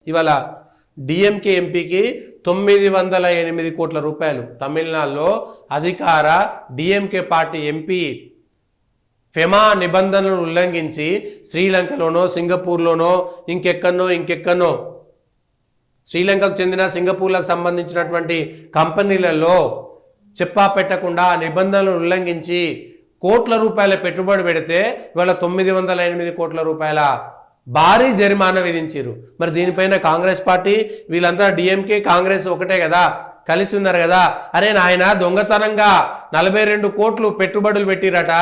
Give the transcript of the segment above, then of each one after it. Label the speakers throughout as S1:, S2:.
S1: ఇవాళ డిఎంకే ఎంపీకి 908 కోట్ల రూపాయలు. తమిళనాడులో అధికార డిఎంకే పార్టీ ఎంపీ ఫెమా నిబంధనలను ఉల్లంఘించి శ్రీలంకలోనో సింగపూర్లోనో ఇంకెక్కడనో శ్రీలంకకు చెందిన సింగపూర్లకు సంబంధించినటువంటి కంపెనీలలో చెప్పా పెట్టకుండా నిబంధనలను ఉల్లంఘించి కోట్ల రూపాయల పెట్టుబడి పెడితే ఇవాళ 908 కోట్ల రూపాయల భారీ జరిమానా విధించారు. మరి దీనిపైన కాంగ్రెస్ పార్టీ వీళ్ళంతా డిఎంకే కాంగ్రెస్ ఒకటే కదా, కలిసి ఉన్నారు కదా. అరే నాయన, దొంగతనంగా 42 కోట్లు పెట్టుబడులు పెట్టిరట,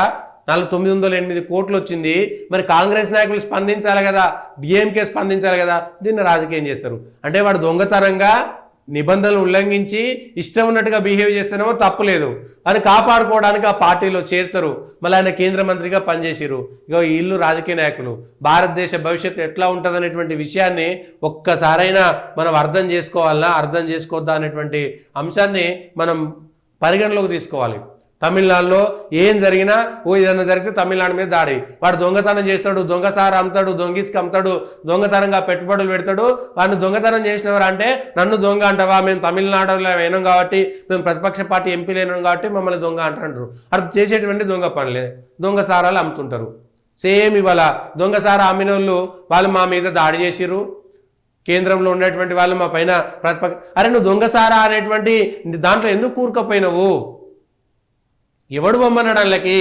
S1: 908 కోట్లు వచ్చింది. మరి కాంగ్రెస్ నాయకులు స్పందించాలి కదా, డిఎంకే స్పందించాలి కదా. దీన్ని రాజకీయం చేస్తారు. అంటే వాడు దొంగతనంగా నిబంధనలు ఉల్లంఘించి ఇష్టం ఉన్నట్టుగా బిహేవ్ చేస్తేనేమో తప్పులేదు అని కాపాడుకోవడానికి ఆ పార్టీలో చేరుతారు. మళ్ళీ ఆయన కేంద్ర మంత్రిగా పనిచేసారు. ఇక వీళ్ళు రాజకీయ నాయకులు. భారతదేశ భవిష్యత్తు ఎట్లా ఉంటుందనేటువంటి విషయాన్ని ఒక్కసారైనా మనం అర్థం చేసుకోవద్దా అనేటువంటి అంశాన్ని మనం పరిగణలోకి తీసుకోవాలి. తమిళనాడులో ఏం జరిగినా ఏదైనా జరిగితే తమిళనాడు మీద దాడి. వాడు దొంగతనం చేస్తాడు, దొంగసార అమ్ముతాడు, దొంగిస్కి అమ్ముతాడు, దొంగతనంగా పెట్టుబడులు పెడతాడు. వాడిని దొంగతనం చేసినవారు అంటే నన్ను దొంగ అంటావా, మేము తమిళనాడులో అయినాం కాబట్టి, మేము ప్రతిపక్ష పార్టీ ఎంపీలు అయినాం కాబట్టి మమ్మల్ని దొంగ అంటారు. అది చేసేటువంటి దొంగ పనులే, దొంగసారాలు అమ్ముతుంటారు. సేమ్ ఇవాళ దొంగసార అమ్మిన వాళ్ళు మా మీద దాడి చేసిర్రు. కేంద్రంలో ఉన్నటువంటి వాళ్ళు మా పైన అరే నువ్వు దొంగసారా అనేటువంటి దాంట్లో ఎందుకు కూరుకపోయినవు? ఎవడు బొమ్మన్నాడు వాళ్ళకి?